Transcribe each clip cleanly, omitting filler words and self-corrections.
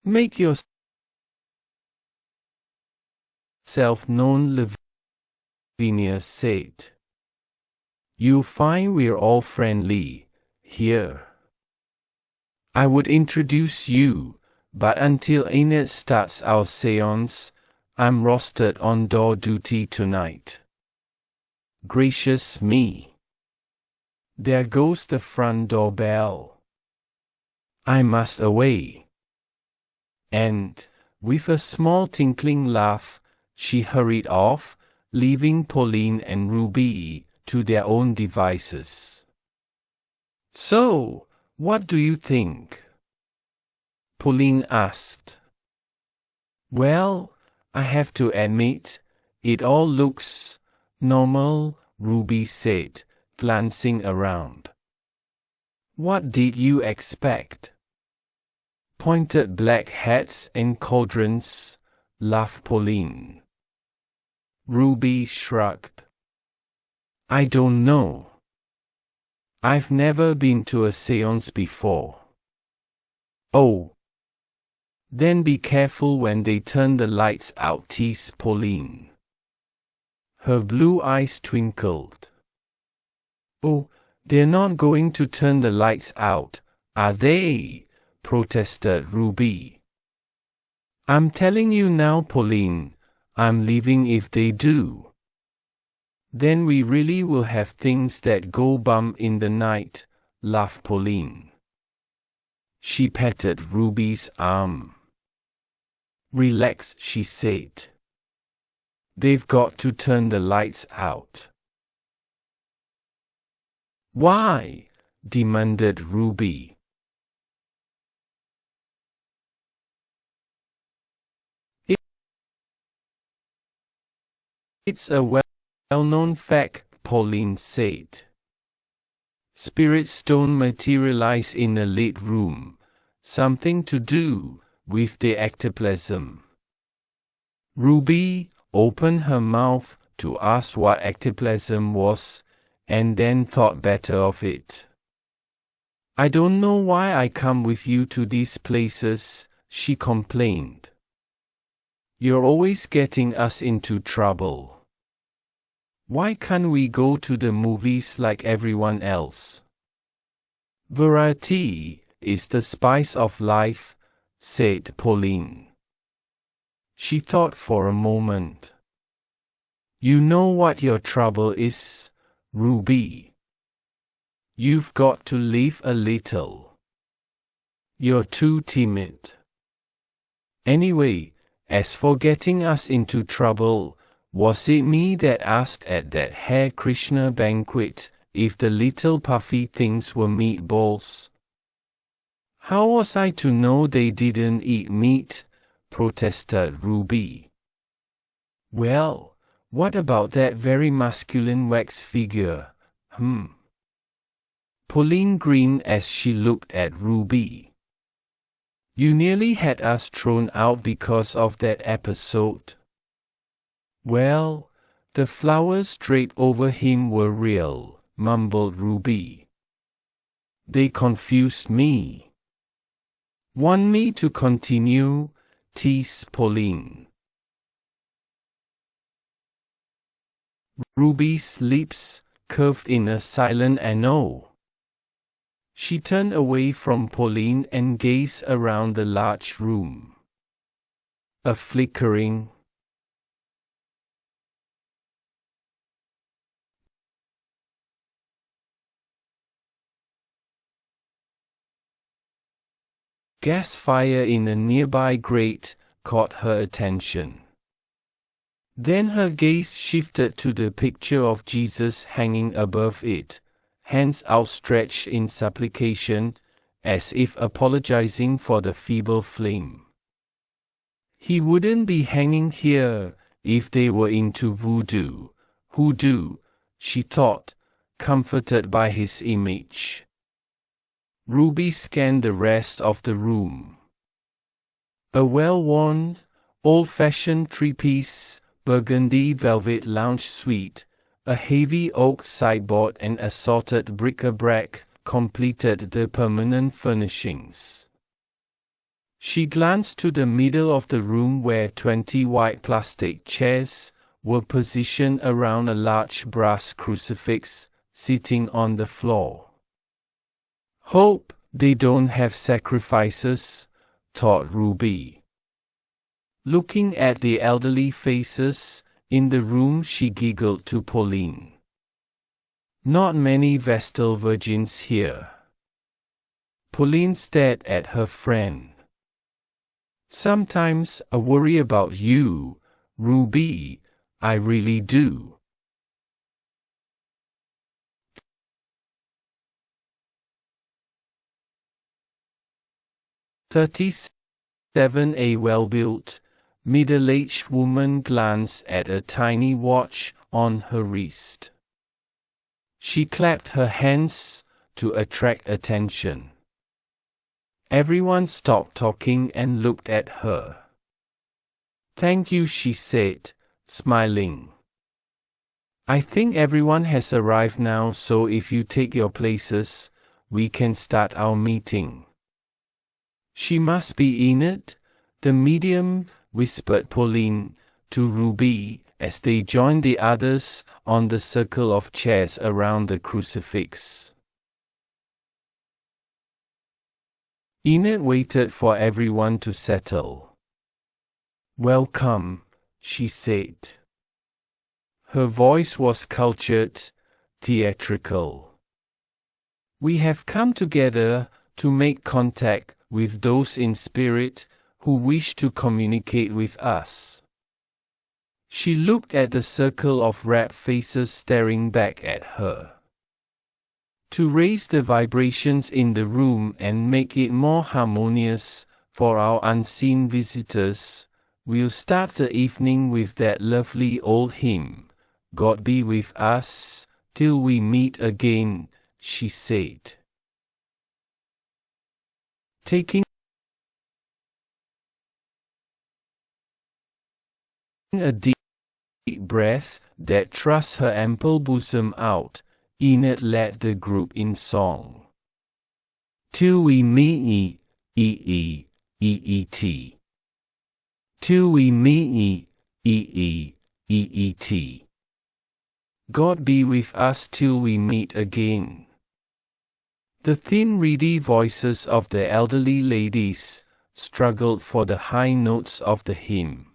Make yourself known, Lavinia said. You'll find we're all friendly here. I would introduce you, but until Enid starts our seance, I'm rostered on door duty tonight. Gracious me. There goes the front door bell. I must away. And, with a small tinkling laugh, she hurried off, leaving Pauline and Ruby to their own devices. So, what do you think? Pauline asked. Well, I have to admit, it all looks normal, Ruby said, glancing around. What did you expect? Pointed black hats and cauldrons, laughed Pauline. Ruby shrugged. I don't know. I've never been to a séance before. Oh. Then be careful when they turn the lights out, teased Pauline. Her blue eyes twinkled. Oh, they're not going to turn the lights out, are they? Protested Ruby. I'm telling you now, Pauline, I'm leaving if they do. Then we really will have things that go bump in the night, laughed Pauline. She patted Ruby's arm. Relax, she said. They've got to turn the lights out. Why? Demanded Ruby. It's a well-known fact, Pauline said. Spirits don't materialize in a lit room, something to do with the ectoplasm. Ruby opened her mouth to ask what ectoplasm was, and then thought better of it. I don't know why I come with you to these places, she complained. You're always getting us into trouble. Why can't we go to the movies like everyone else? Variety is the spice of life, said Pauline. She thought for a moment. You know what your trouble is, Ruby. You've got to live a little. You're too timid. Anyway, as for getting us into trouble, was it me that asked at that Hare Krishna banquet if the little puffy things were meatballs? How was I to know they didn't eat meat? Protested Ruby. Well, what about that very masculine wax figure? Pauline grinned as she looked at Ruby. You nearly had us thrown out because of that episode. Well, the flowers draped over him were real, mumbled Ruby. They confused me. Want me to continue? Teased Pauline. Ruby's lips curved in a silent no. She turned away from Pauline and gazed around the large room. A flickering gas fire in a nearby grate caught her attention. Then her gaze shifted to the picture of Jesus hanging above it, hands outstretched in supplication, as if apologizing for the feeble flame. He wouldn't be hanging here if they were into hoodoo, she thought, comforted by his image. Ruby scanned the rest of the room. A well-worn, old-fashioned three-piece, burgundy velvet lounge suite, a heavy oak sideboard and assorted bric-a-brac completed the permanent furnishings. She glanced to the middle of the room where 20 white plastic chairs were positioned around a large brass crucifix sitting on the floor. Hope they don't have sacrifices, thought Ruby. Looking at the elderly faces in the room, she giggled to Pauline. Not many Vestal virgins here. Pauline stared at her friend. Sometimes I worry about you, Ruby, I really do. A well-built, middle-aged woman glanced at a tiny watch on her wrist. She clapped her hands to attract attention. Everyone stopped talking and looked at her. Thank you, she said, smiling. I think everyone has arrived now, so if you take your places, we can start our meeting. She must be Enid, the medium, whispered Pauline to Ruby as they joined the others on the circle of chairs around the crucifix. Enid waited for everyone to settle. Welcome, she said. Her voice was cultured, theatrical. We have come together to make contact with those in spirit who wish to communicate with us. She looked at the circle of rapt faces staring back at her. To raise the vibrations in the room and make it more harmonious for our unseen visitors, we'll start the evening with that lovely old hymn, God be with us, till we meet again, she said. Taking a deep breath that thrust her ample bosom out, Enid led the group in song. Till we meet, eet. Till we meet, eet. God be with us till we meet again. The thin, reedy voices of the elderly ladies struggled for the high notes of the hymn.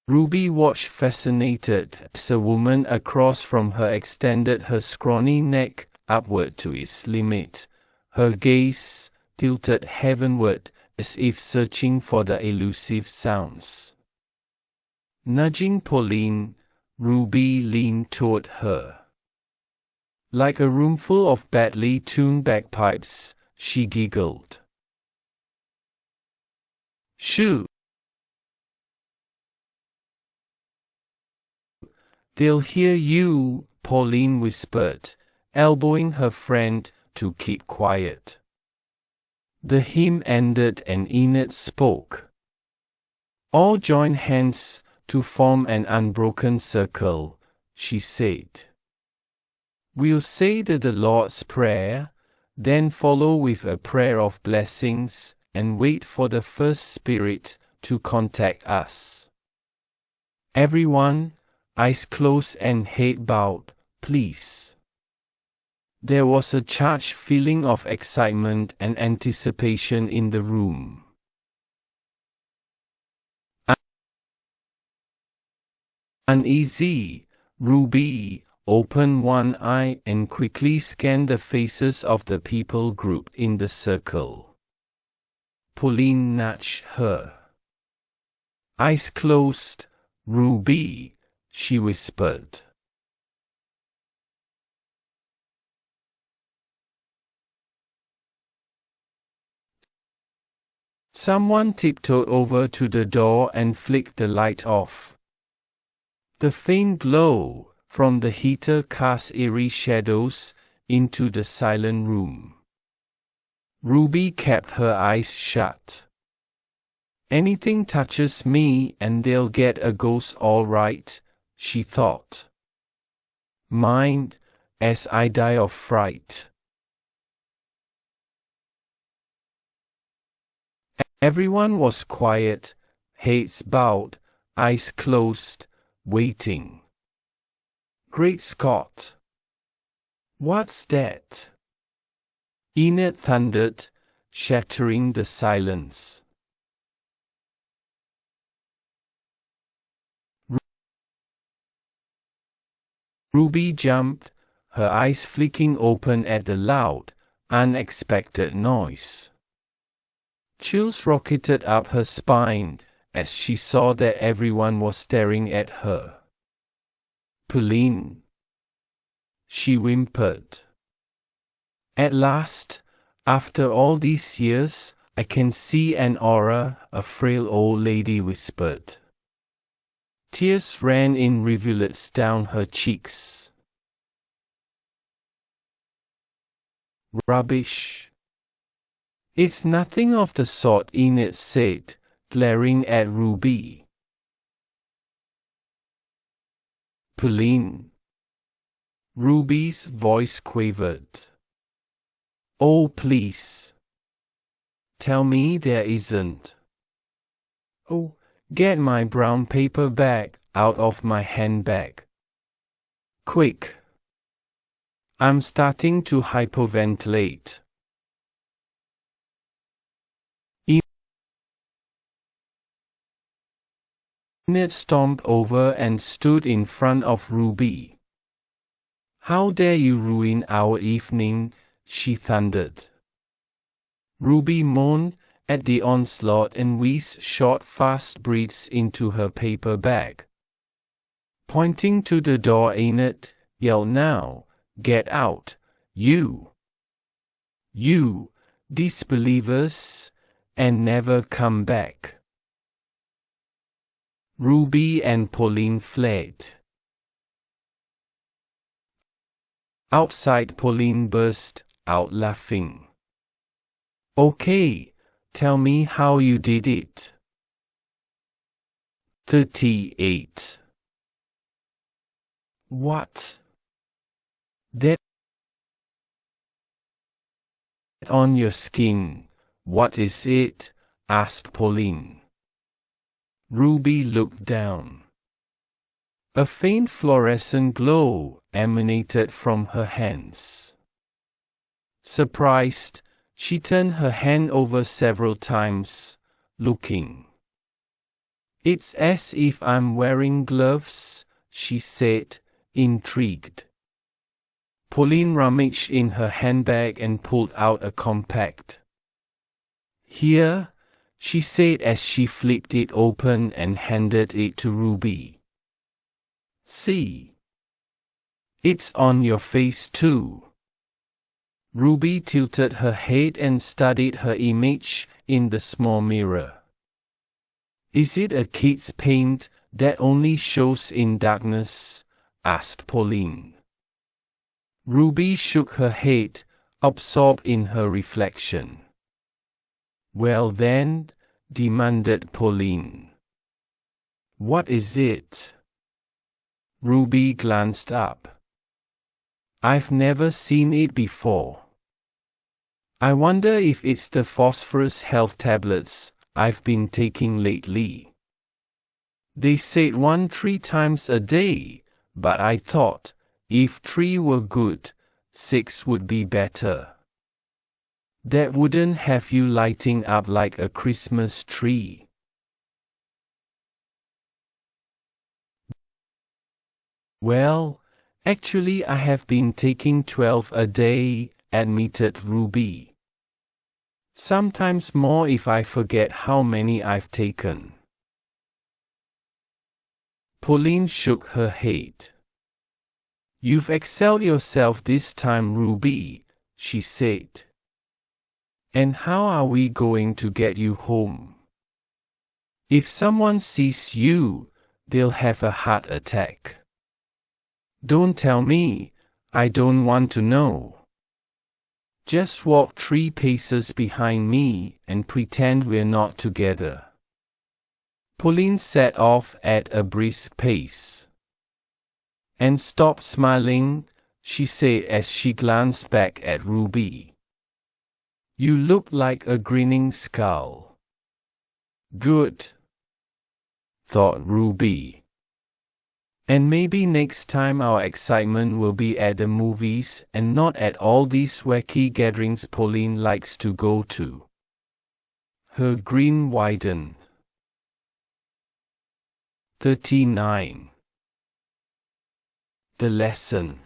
Ruby watched fascinated as a woman across from her extended her scrawny neck upward to its limit, her gaze tilted heavenward as if searching for the elusive sounds. Nudging Pauline, Ruby leaned toward her. Like a roomful of badly tuned bagpipes, she giggled. Shoo! They'll hear you, Pauline whispered, elbowing her friend to keep quiet. The hymn ended and Enid spoke. All join hands to form an unbroken circle, she said. We'll say the Lord's Prayer, then follow with a prayer of blessings, and wait for the first spirit to contact us. Everyone, eyes closed and head bowed, please. There was a charged feeling of excitement and anticipation in the room. Uneasy, Ruby opened one eye and quickly scanned the faces of the people grouped in the circle. Pauline nudged her. Eyes closed, Ruby, she whispered. Someone tiptoed over to the door and flicked the light off. The faint glow from the heater cast eerie shadows into the silent room. Ruby kept her eyes shut. Anything touches me and they'll get a ghost all right, she thought. Mind, as I die of fright. Everyone was quiet, heads bowed, eyes closed, waiting. Great Scott! What's that? Enid thundered, shattering the silence. Ruby jumped, her eyes flicking open at the loud, unexpected noise. Chills rocketed up her spine as she saw that everyone was staring at her. "Pauline," she whimpered. "At last, after all these years, I can see an aura," a frail old lady whispered. Tears ran in rivulets down her cheeks. "Rubbish. It's nothing of the sort," Enid said, glaring at Ruby. "Pauline." Ruby's voice quavered. "Oh, please. Tell me there isn't. Oh, get my brown paper bag out of my handbag. Quick. I'm starting to hyperventilate." Enid stomped over and stood in front of Ruby. "How dare you ruin our evening?" she thundered. Ruby moaned at the onslaught and wheezed short fast breaths into her paper bag. Pointing to the door, Enid yelled, "Now, get out, you disbelievers, and never come back." Ruby and Pauline fled. Outside, Pauline burst out laughing. "Okay, tell me how you did it." 38. "What? That on your skin, what is it?" asked Pauline. Ruby looked down. A faint fluorescent glow emanated from her hands. Surprised, she turned her hand over several times, looking. "It's as if I'm wearing gloves," she said, intrigued. Pauline rummaged in her handbag and pulled out a compact. "Here," she said as she flipped it open and handed it to Ruby. "See? It's on your face too." Ruby tilted her head and studied her image in the small mirror. "Is it a kid's paint that only shows in darkness?" asked Pauline. Ruby shook her head, absorbed in her reflection. "Well then," demanded Pauline. "What is it?" Ruby glanced up. "I've never seen it before. I wonder if it's the phosphorus health tablets I've been taking lately. They said 1 3 times a day, but I thought, if 3 were good, 6 would be better. That wouldn't have you lighting up like a Christmas tree." "Well, actually I have been taking 12 a day," admitted Ruby. "Sometimes more if I forget how many I've taken." Pauline shook her head. "You've excelled yourself this time, Ruby," she said. "And how are we going to get you home? If someone sees you, they'll have a heart attack." "Don't tell me, I don't want to know. Just walk 3 paces behind me and pretend we're not together." Pauline set off at a brisk pace. "And stop smiling," she said as she glanced back at Ruby. You look like a grinning skull. Good, thought Ruby. And maybe next time our excitement will be at the movies and not at all these wacky gatherings Pauline likes to go to. Her grin widened. 39. The lesson.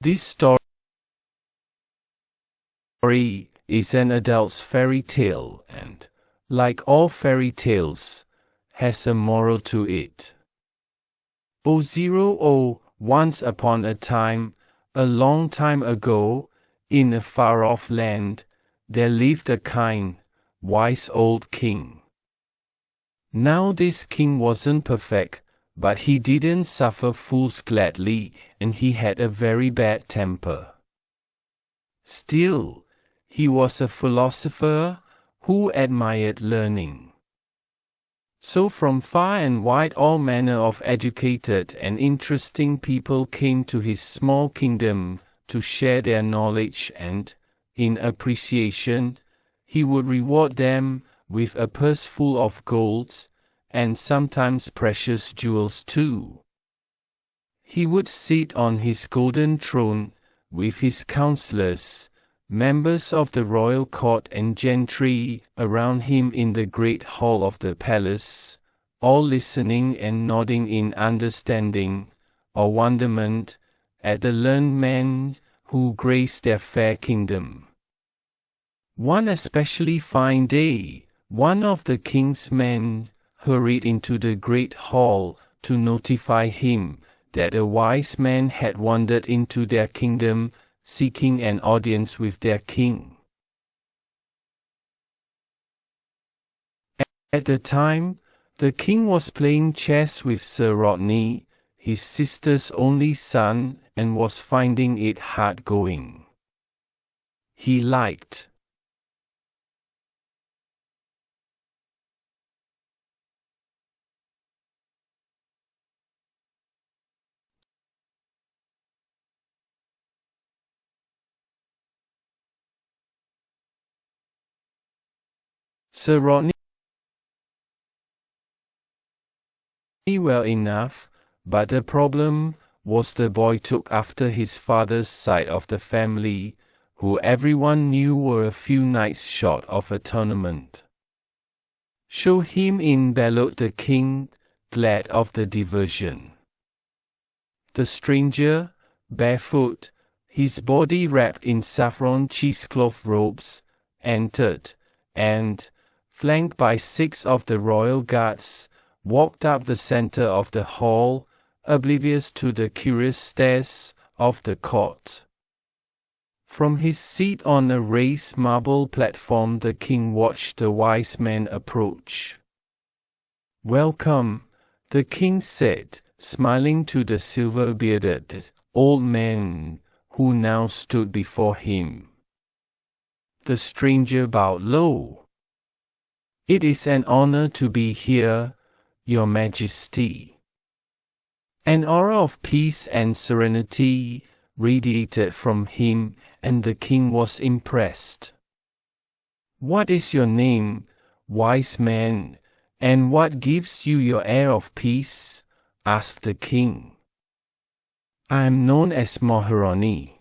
This story is an adult's fairy tale and, like all fairy tales, has a moral to it. Once upon a time, a long time ago, in a far-off land, there lived a kind, wise old king. Now this king wasn't perfect, but he didn't suffer fools gladly, and he had a very bad temper. Still, he was a philosopher who admired learning. So from far and wide all manner of educated and interesting people came to his small kingdom to share their knowledge and, in appreciation, he would reward them with a purse full of gold, and sometimes precious jewels too. He would sit on his golden throne, with his counselors, members of the royal court and gentry around him in the great hall of the palace, all listening and nodding in understanding, or wonderment, at the learned men who graced their fair kingdom. One especially fine day, one of the king's men hurried into the great hall to notify him that a wise man had wandered into their kingdom, seeking an audience with their king. At the time, the king was playing chess with Sir Rodney, his sister's only son, and was finding it hard going. He liked Sir Rodney well enough, but the problem was the boy took after his father's side of the family, who everyone knew were a few nights short of a tournament. Show him in, bellowed the king, glad of the diversion. The stranger, barefoot, his body wrapped in saffron cheesecloth robes, entered, and, flanked by 6 of the royal guards, walked up the center of the hall, oblivious to the curious stares of the court. From his seat on a raised marble platform the king watched the wise man approach. "Welcome," the king said, smiling to the silver-bearded old man who now stood before him. The stranger bowed low. "It is an honor to be here, Your Majesty." An aura of peace and serenity radiated from him, and the king was impressed. "What is your name, wise man, and what gives you your air of peace?" asked the king. "I am known as Maharani.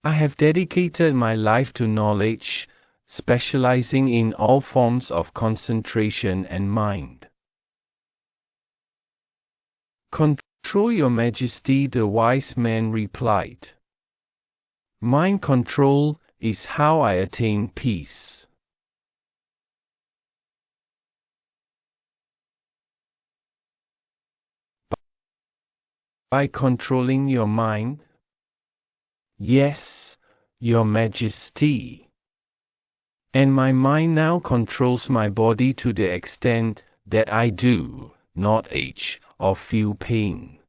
I have dedicated my life to knowledge, specializing in all forms of concentration and mind control, Your Majesty," the wise man replied. "Mind control is how I attain peace." By controlling your mind? "Yes, Your Majesty. And my mind now controls my body to the extent that I do not age or feel pain."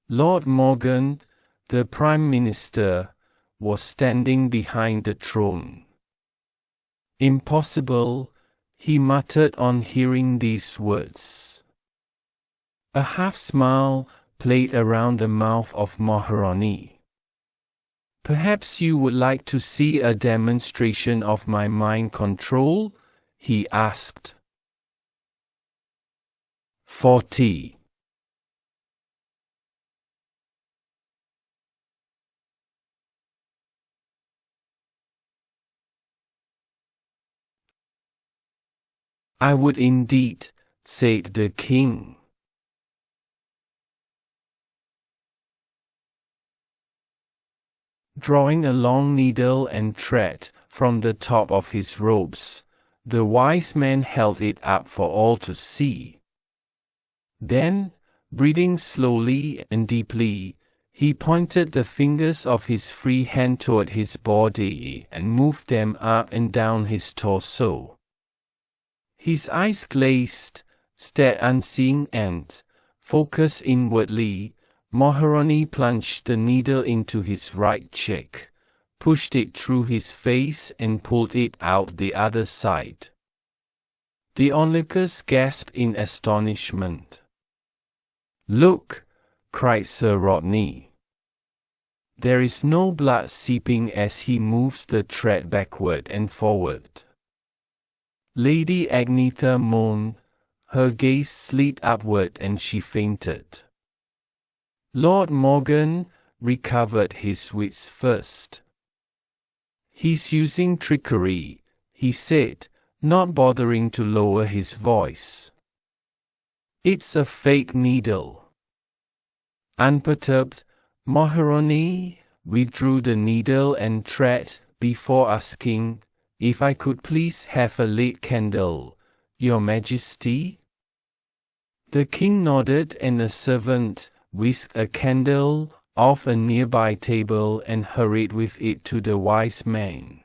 Lord Morgan, the Prime Minister, was standing behind the throne. "Impossible," he muttered on hearing these words. A half-smile played around the mouth of Maharani. "Perhaps you would like to see a demonstration of my mind control?" he asked. 40. "I would indeed," said the king. Drawing a long needle and thread from the top of his robes, the wise man held it up for all to see. Then, breathing slowly and deeply, he pointed the fingers of his free hand toward his body and moved them up and down his torso. His eyes glazed, stared unseeing and, focused inwardly. Maharani plunged the needle into his right cheek, pushed it through his face and pulled it out the other side. The onlookers gasped in astonishment. "Look!" cried Sir Rodney. There is no blood seeping as he moves the thread backward and forward. Lady Agnetha moaned, her gaze slid upward and she fainted. Lord Morgan recovered his wits first. "He's using trickery," he said, not bothering to lower his voice. "It's a fake needle." Unperturbed, Maharani withdrew the needle and thread before asking, "If I could please have a lit candle, Your Majesty?" The king nodded and a servant whisked a candle off a nearby table and hurried with it to the wise man.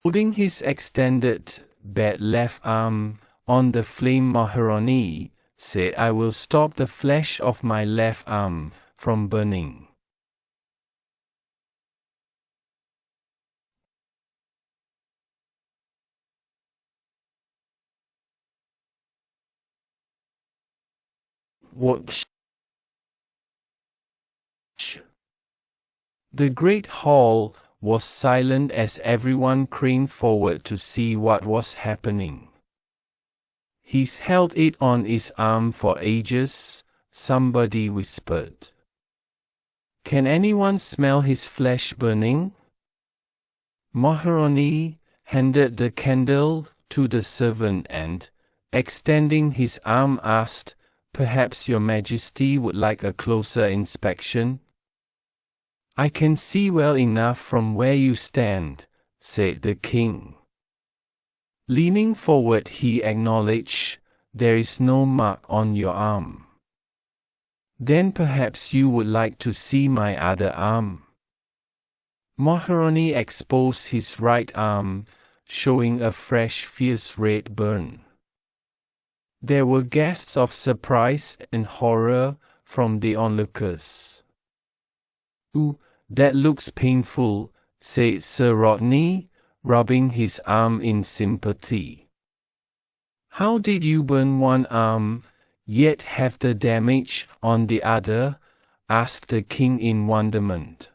Holding his extended, bent left arm on the flame, Maharani said, "I will stop the flesh of my left arm from burning." Watch. The great hall was silent as everyone craned forward to see what was happening. "He's held it on his arm for ages," somebody whispered. "Can anyone smell his flesh burning?" Maharani handed the candle to the servant and, extending his arm, asked, "Perhaps Your Majesty would like a closer inspection?" "I can see well enough from where you stand," said the king. Leaning forward, he acknowledged, "There is no mark on your arm." "Then perhaps you would like to see my other arm?" Maharani exposed his right arm, showing a fresh fierce red burn. There were gasps of surprise and horror from the onlookers. "Ooh, that looks painful," said Sir Rodney, rubbing his arm in sympathy. "How did you burn one arm, yet have the damage on the other?" asked the king in wonderment.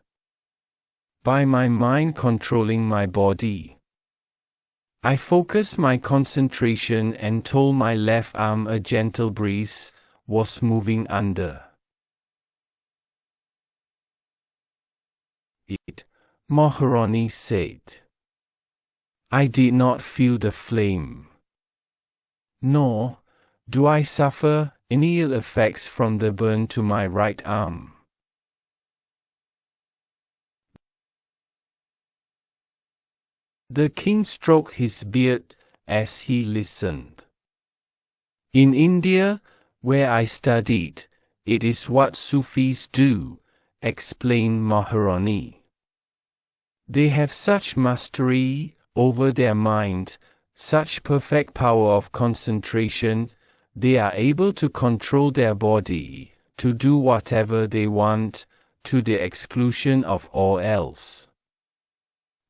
"By my mind controlling my body. I focused my concentration and told my left arm a gentle breeze was moving under it," Maharani said. "I did not feel the flame. Nor do I suffer any ill effects from the burn to my right arm." The king stroked his beard as he listened. "In India, where I studied, it is what Sufis do," explained Maharani. "They have such mastery over their mind, such perfect power of concentration, they are able to control their body, to do whatever they want, to the exclusion of all else.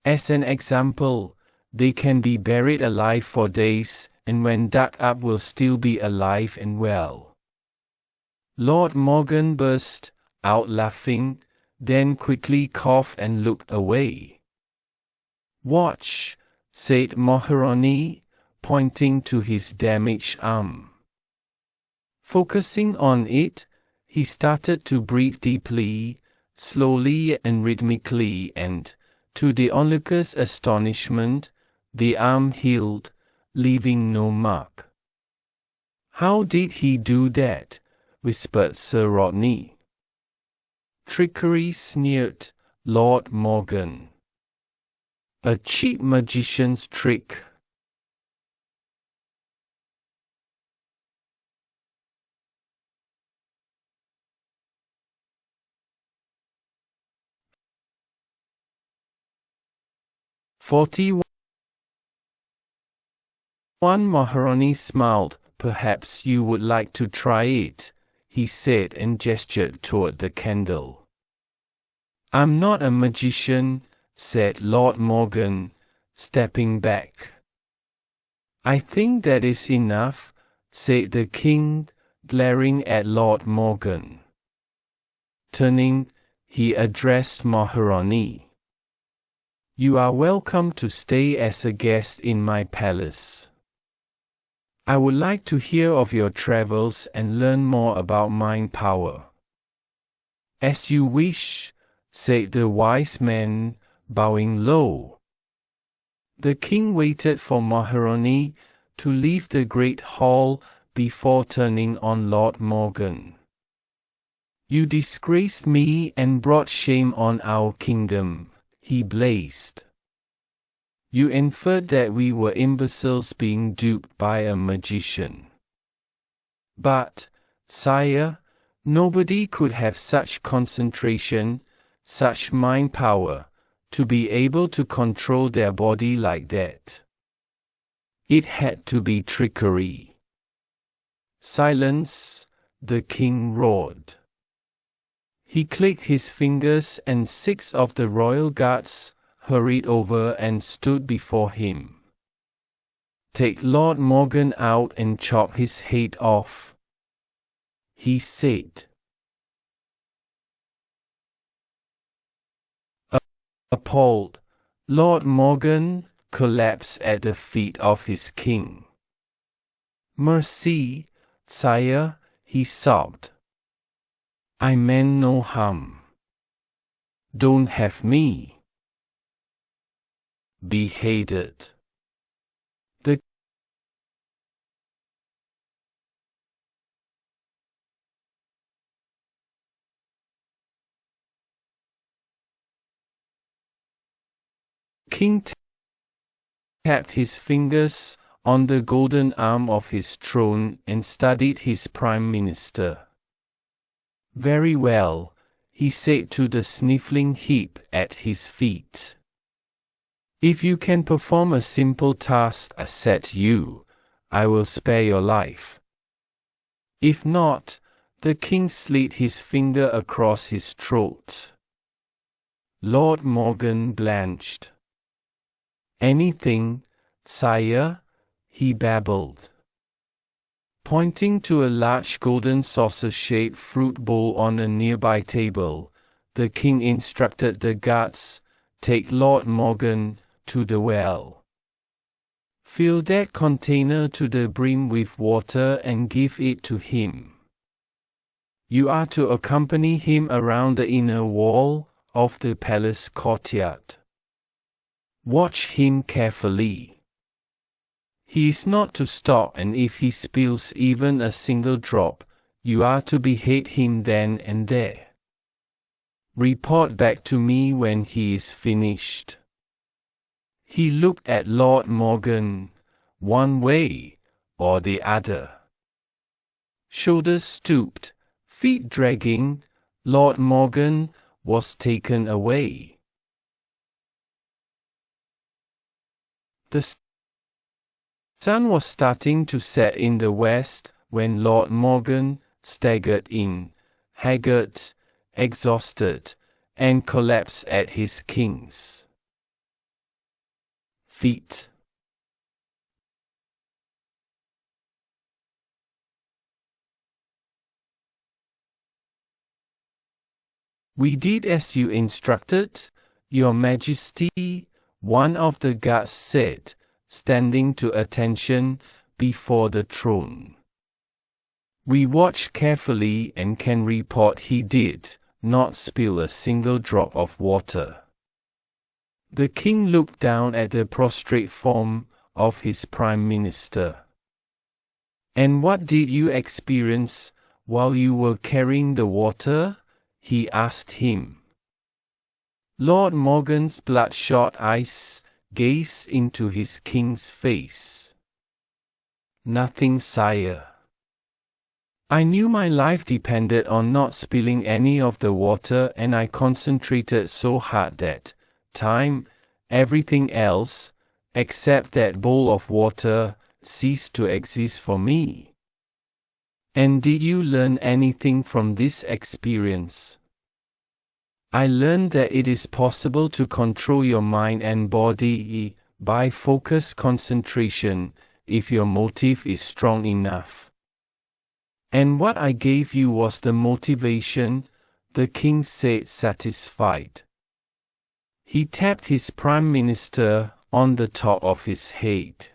As an example, they can be buried alive for days, and when dug up will still be alive and well. Lord Morgan burst out laughing, then quickly coughed and looked away. "Watch," said Maharani, pointing to his damaged arm. Focusing on it, he started to breathe deeply, slowly and rhythmically, and, to the onlooker's astonishment, the arm healed, leaving no mark. "How did he do that?" whispered Sir Rodney. "Trickery," sneered Lord Morgan. "A cheap magician's trick." Maharani smiled. "Perhaps you would like to try it," he said and gestured toward the candle. "I'm not a magician," said Lord Morgan, stepping back. "I think that is enough," said the king, glaring at Lord Morgan. Turning, he addressed Maharani. "You are welcome to stay as a guest in my palace. I would like to hear of your travels and learn more about mind power." "As you wish," said the wise man, bowing low. The king waited for Maharani to leave the great hall before turning on Lord Morgan. "You disgraced me and brought shame on our kingdom," he blazed. "You inferred that we were imbeciles being duped by a magician. But, sire, nobody could have such concentration, such mind power, to be able to control their body like that. It had to be trickery." "Silence," the king roared. He clicked his fingers and 6 of the royal guards hurried over and stood before him. "Take Lord Morgan out and chop his head off," he said. Appalled, Lord Morgan collapsed at the feet of his king. "Mercy, sire," he sobbed. "I meant no harm. Don't have me beheaded." The king tapped his fingers on the golden arm of his throne and studied his prime minister. "Very well," he said to the sniffling heap at his feet. "If you can perform a simple task I set you, I will spare your life. If not," the king slid his finger across his throat. Lord Morgan blanched. "Anything, sire," he babbled. Pointing to a large golden saucer-shaped fruit bowl on a nearby table, the king instructed the guards, "Take Lord Morgan to the well. Fill that container to the brim with water and give it to him. You are to accompany him around the inner wall of the palace courtyard. Watch him carefully. He is not to stop, and if he spills even a single drop, you are to behead him then and there. Report back to me when he is finished." He looked at Lord Morgan, one way or the other. Shoulders stooped, feet dragging, Lord Morgan was taken away. The sun was starting to set in the west when Lord Morgan staggered in, haggard, exhausted, and collapsed at his king's feet. "We did as you instructed, Your Majesty," one of the guards said, standing to attention before the throne. "We watched carefully and can report he did not spill a single drop of water." The king looked down at the prostrate form of his prime minister. "And what did you experience while you were carrying the water?" he asked him. Lord Morgan's bloodshot eyes gazed into his king's face. "Nothing, sire. I knew my life depended on not spilling any of the water, and I concentrated so hard that time, everything else, except that bowl of water, ceased to exist for me." "And did you learn anything from this experience?" "I learned that it is possible to control your mind and body by focused concentration if your motive is strong enough." "And what I gave you was the motivation," the king said, satisfied. He tapped his prime minister on the top of his head.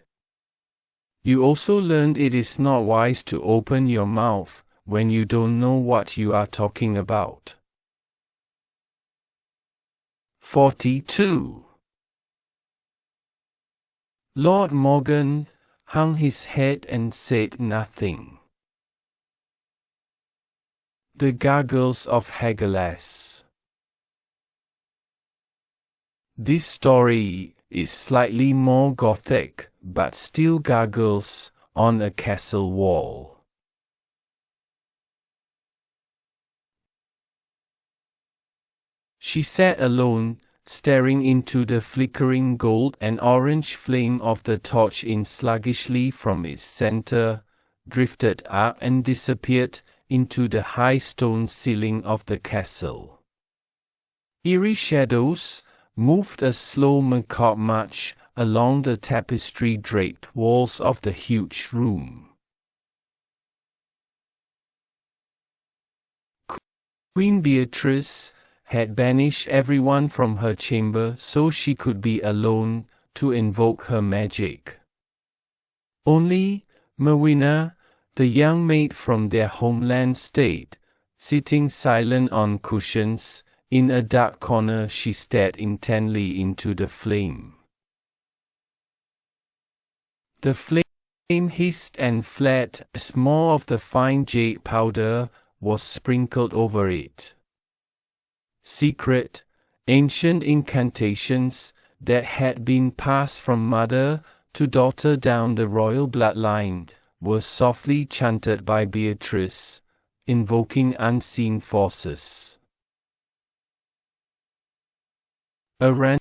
"You also learned it is not wise to open your mouth when you don't know what you are talking about." 42. Lord Morgan hung his head and said nothing. The Gargoyles of Hagalaz. This story is slightly more gothic, but still gargoyles on a castle wall. She sat alone, staring into the flickering gold and orange flame of the torch in sluggishly from its center, drifted up and disappeared into the high stone ceiling of the castle. Eerie shadows moved a slow macabre march along the tapestry-draped walls of the huge room. Queen Beatrice had banished everyone from her chamber so she could be alone to invoke her magic. Only Morwenna, the young maid from their homeland, stayed, sitting silent on cushions. In a dark corner she stared intently into the flame. The flame hissed and fled as more of the fine jade powder was sprinkled over it. Secret, ancient incantations that had been passed from mother to daughter down the royal bloodline were softly chanted by Beatrice, invoking unseen forces. A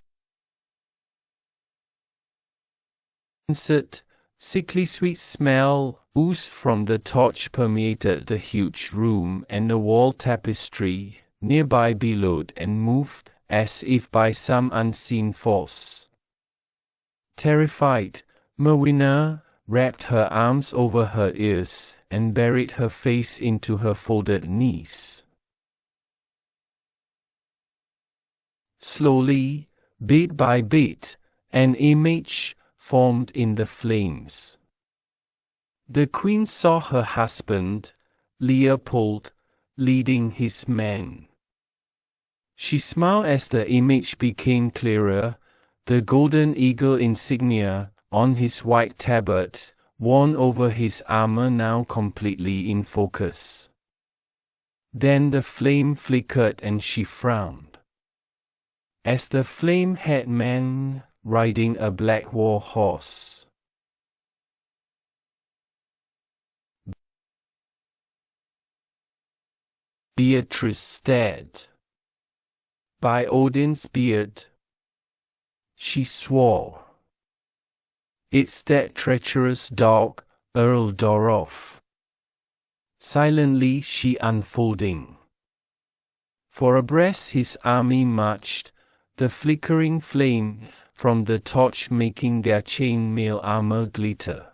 rancid, sickly sweet smell oozed from the torch, permeated the huge room, and the wall tapestry nearby billowed and moved as if by some unseen force. Terrified, Morwenna wrapped her arms over her ears and buried her face into her folded knees. Slowly, bit by bit, an image formed in the flames. The queen saw her husband, Leopold, leading his men. She smiled as the image became clearer, the golden eagle insignia on his white tabard, worn over his armor, now completely in focus. Then the flame flickered and she frowned. As the flame had man riding a black war horse. Beatrice stared. By Odin's beard, she swore. It's that treacherous dog, Earl Doroth. Silently she unfolding For abreast his army marched, the flickering flame from the torch making their chain-mail armor glitter.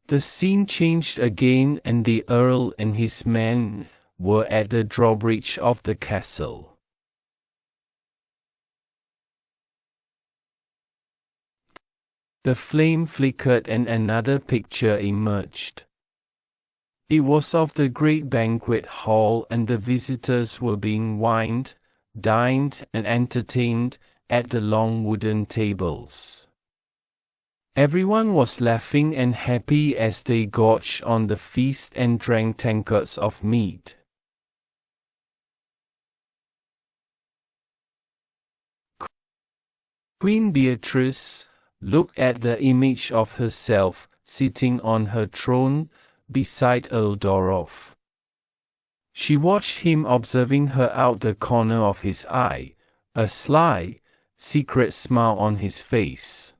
The scene changed again, and the Earl and his men were at the drawbridge of the castle. The flame flickered and another picture emerged. It was of the great banquet hall, and the visitors were being wined, dined, and entertained at the long wooden tables. Everyone was laughing and happy as they gorged on the feast and drank tankards of mead. Queen Beatrice looked at the image of herself sitting on her throne beside Earl Dorothy. She watched him, observing her out the corner of his eye, a sly, secret smile on his face.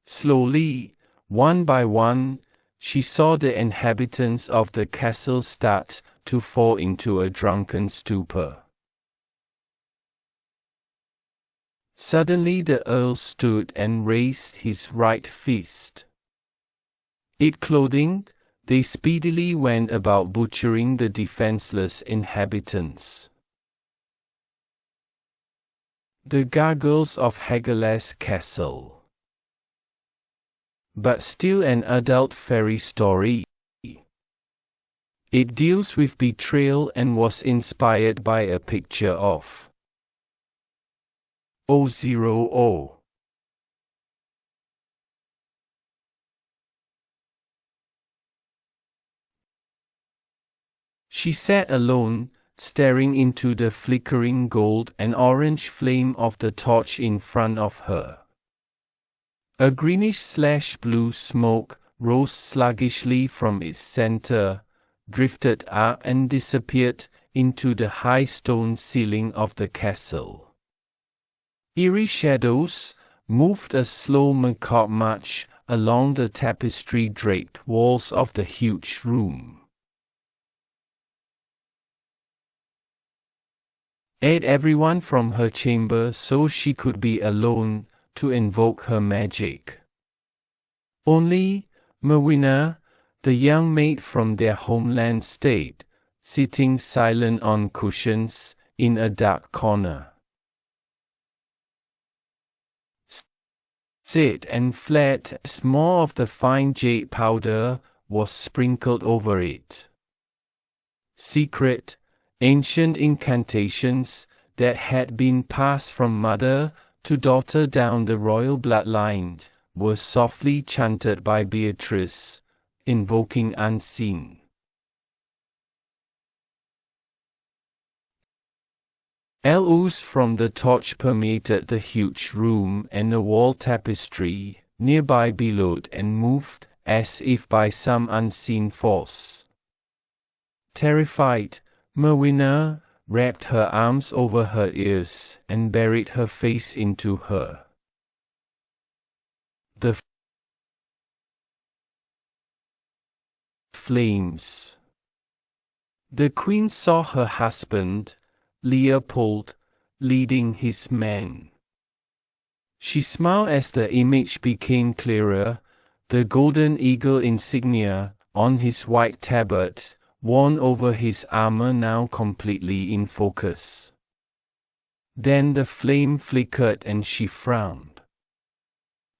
Slowly, one by one, she saw the inhabitants of the castle start to fall into a drunken stupor. Suddenly the Earl stood and raised his right fist. It clothing, they speedily went about butchering the defenseless inhabitants. The Gargoyles of Hagalaz Castle. But still an adult fairy story. It deals with betrayal and was inspired by a picture of O0O. She sat alone, staring into the flickering gold and orange flame of the torch in front of her. A greenish-blue smoke rose sluggishly from its center, drifted up and disappeared into the high stone ceiling of the castle. Eerie shadows moved a slow macabre march along the tapestry-draped walls of the huge room. Aid everyone from her chamber so she could be alone to invoke her magic. Only Merwina, the young maid from their homeland, stayed, sitting silent on cushions in a dark corner. Sit and fled as more of the fine jade powder was sprinkled over it. Secret, ancient incantations that had been passed from mother to daughter down the royal bloodline were softly chanted by Beatrice, invoking unseen. Ooze from the torch permeated the huge room, and the wall tapestry nearby billowed and moved as if by some unseen force. Terrified, Merwina wrapped her arms over her ears and buried her face into her. The flames. The queen saw her husband, Leopold, leading his men. She smiled as the image became clearer, the golden eagle insignia on his white tabard, worn over his armor, now completely in focus. Then the flame flickered and she frowned.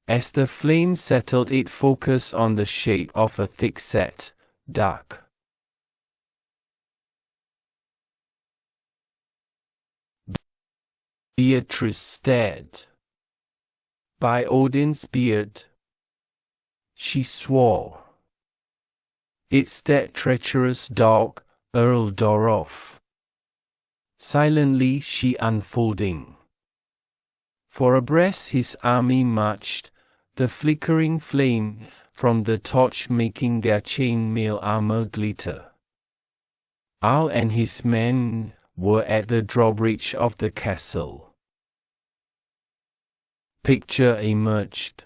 As the flame settled, it focused on the shape of a thick-set, dark Beatrice stared. By Odin's beard, she swore. It's that treacherous dog, Earl Dorothy. Silently she unfolding. For abreast his army marched, the flickering flame from the torch making their chain-mail armor glitter. Earl and his men were at the drawbridge of the castle. Picture emerged.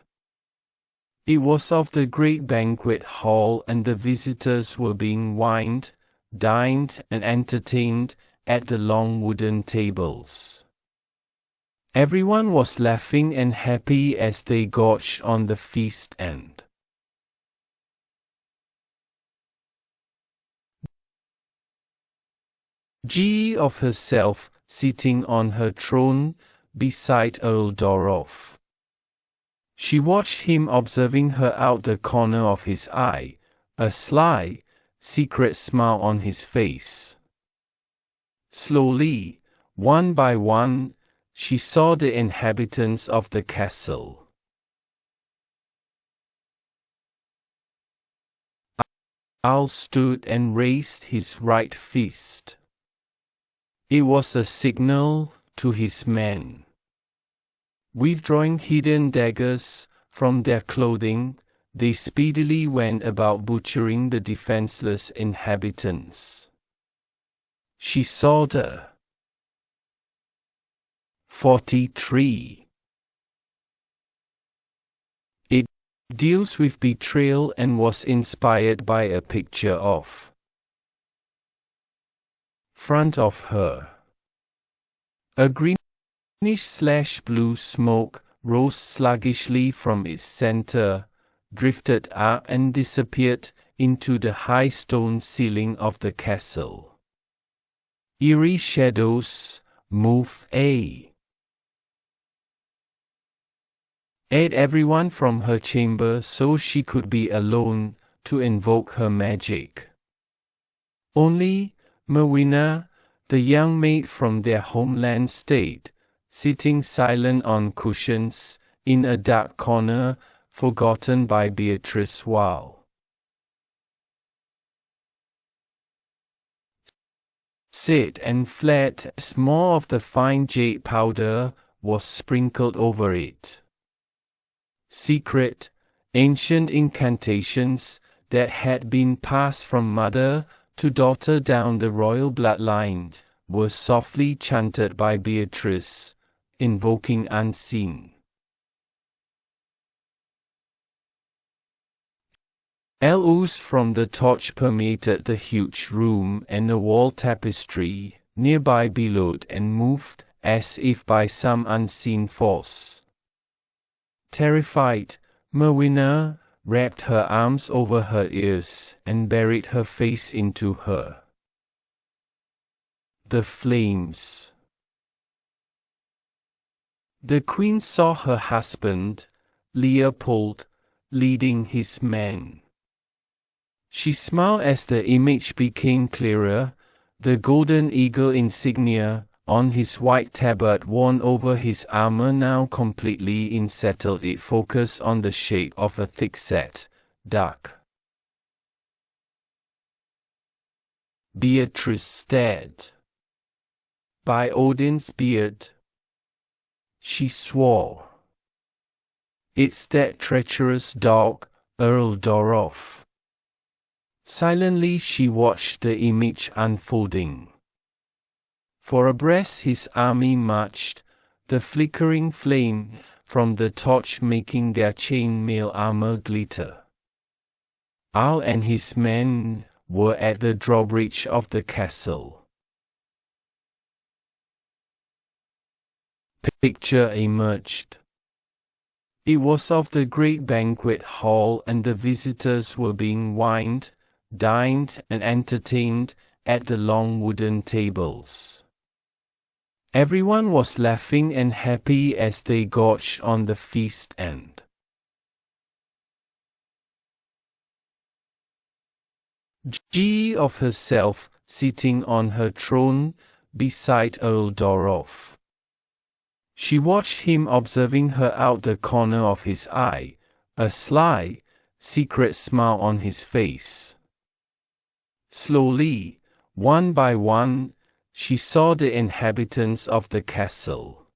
It was of the great banquet hall, and the visitors were being wined, dined, and entertained at the long wooden tables. Everyone was laughing and happy as they gorged on the feast and Jonge of herself, sitting on her throne, beside Earl Dorothy. She watched him observing her out the corner of his eye, a sly, secret smile on his face. Slowly, one by one, she saw the inhabitants of the castle. Owl stood and raised his right fist. It was a signal to his men. Withdrawing hidden daggers from their clothing, they speedily went about butchering the defenseless inhabitants. She saw the 43. It deals with betrayal and was inspired by a picture of front of her. A greenish/blue smoke rose sluggishly from its center, drifted up and disappeared into the high stone ceiling of the castle. Eerie shadows moved everyone from her chamber so she could be alone to invoke her magic. Only Merwina, the young maid from their homeland, stayed, sitting silent on cushions, in a dark corner, forgotten by Beatrice while Sid and fled as more of the fine jade powder was sprinkled over it. Secret, ancient incantations that had been passed from mother to daughter down the royal bloodline were softly chanted by Beatrice, invoking unseen ooze from the torch permeated the huge room, and the wall tapestry nearby billowed and moved as if by some unseen force. Terrified, Merwina wrapped her arms over her ears and buried her face into the flames. The queen saw her husband, Leopold, leading his men. She smiled as the image became clearer, the golden eagle insignia on his white tabard worn over his armor now completely unsettled. It focused on the shape of a thick-set, dark Beatrice stared. By Odin's beard, she swore. It's that treacherous dog, Earl Dorothy. Silently she watched the image unfolding. For abreast his army marched, the flickering flame from the torch making their chain-mail armor glitter. Owl and his men were at the drawbridge of the castle. Picture emerged. It was of the great banquet hall, and the visitors were being wined, dined, and entertained at the long wooden tables. Everyone was laughing and happy as they gorged on the feast and Jonge of herself, sitting on her throne, beside Earl Dorothy. She watched him observing her out the corner of his eye, a sly, secret smile on his face. Slowly, one by one, she saw the inhabitants of the castle.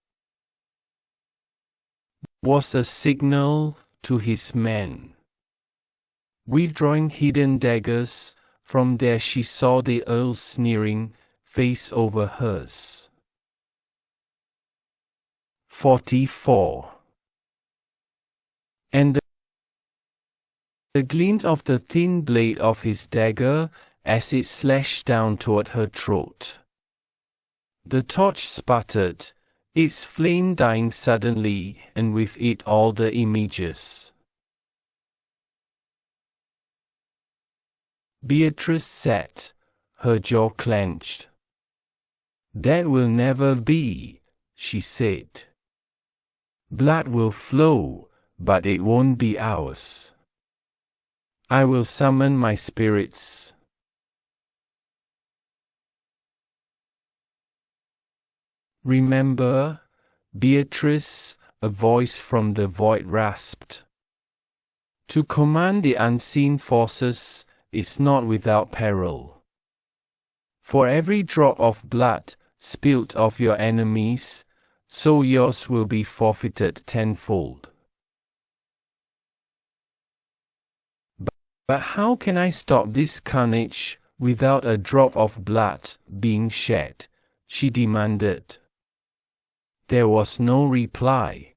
Was a signal to his men. Withdrawing hidden daggers from there, she saw the earl's sneering face over hers. 44. And the glint of the thin blade of his dagger as it slashed down toward her throat. The torch sputtered, its flame dying suddenly, and with it all the images. Beatrice sat, her jaw clenched. "That will never be," she said. "Blood will flow, but it won't be ours. I will summon my spirits." "Remember, Beatrice," a voice from the void rasped. "To command the unseen forces is not without peril. For every drop of blood spilt of your enemies, so yours will be forfeited tenfold." "But how can I stop this carnage without a drop of blood being shed?" she demanded. There was no reply.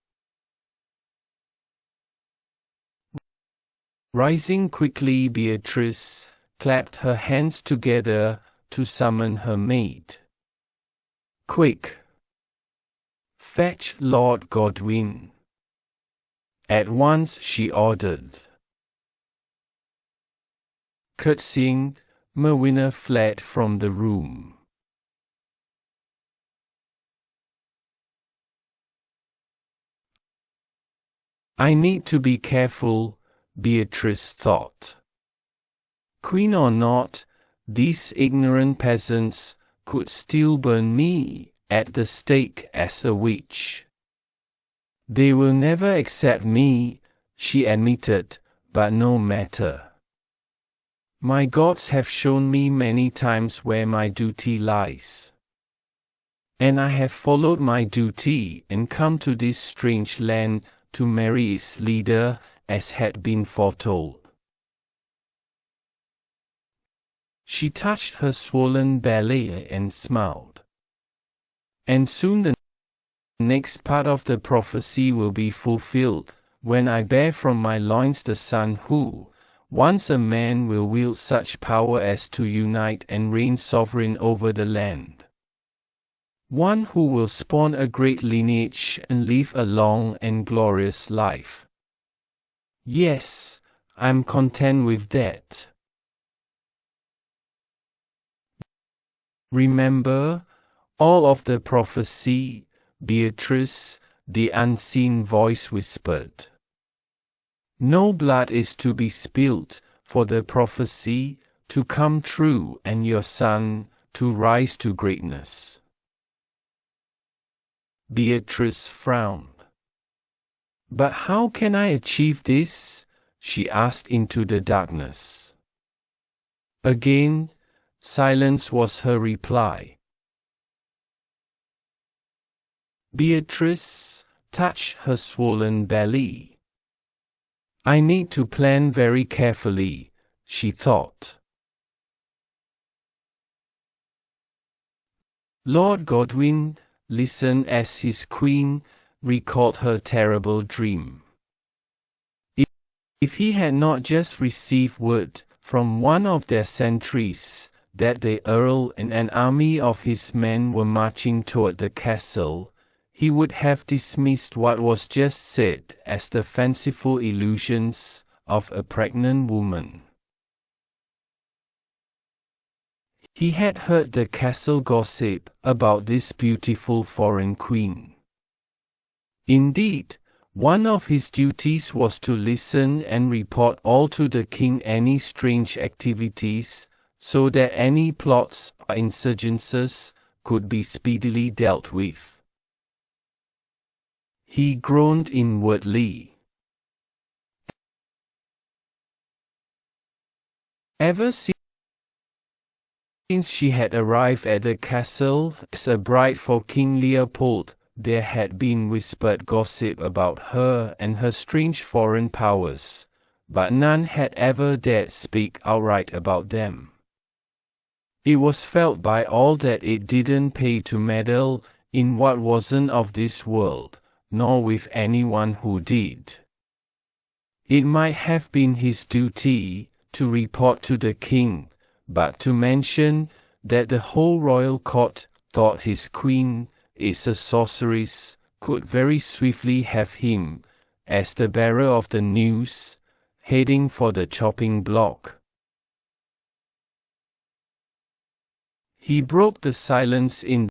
Rising quickly, Beatrice clapped her hands together to summon her maid. "Quick! Fetch Lord Godwin." At once, she ordered. Curtsying, Merwina fled from the room. "I need to be careful," Beatrice thought. "Queen or not, these ignorant peasants could still burn me at the stake as a witch." "They will never accept me," she admitted, "but no matter. My gods have shown me many times where my duty lies. And I have followed my duty and come to this strange land to marry its leader, as had been foretold." She touched her swollen belly and smiled. "And soon the next part of the prophecy will be fulfilled, when I bear from my loins the son who, once a man, will wield such power as to unite and reign sovereign over the land. One who will spawn a great lineage and live a long and glorious life. Yes, I'm content with that. Remember all of the prophecy, Beatrice," the unseen voice whispered. "No blood is to be spilled for the prophecy to come true and your son to rise to greatness." Beatrice frowned. "But how can I achieve this?" she asked into the darkness. Again, silence was her reply. Beatrice touched her swollen belly. "I need to plan very carefully," she thought. Lord Godwin listened as his queen recalled her terrible dream. If he had not just received word from one of their sentries that the Earl and an army of his men were marching toward the castle, he would have dismissed what was just said as the fanciful illusions of a pregnant woman. He had heard the castle gossip about this beautiful foreign queen. Indeed, one of his duties was to listen and report all to the king any strange activities, so that any plots or insurgencies could be speedily dealt with. He groaned inwardly. Ever since she had arrived at the castle as a bride for King Leopold, there had been whispered gossip about her and her strange foreign powers, but none had ever dared speak outright about them. It was felt by all that it didn't pay to meddle in what wasn't of this world, nor with anyone who did. It might have been his duty to report to the king, but to mention that the whole royal court thought his queen is a sorceress, could very swiftly have him, as the bearer of the news, heading for the chopping block. He broke the silence in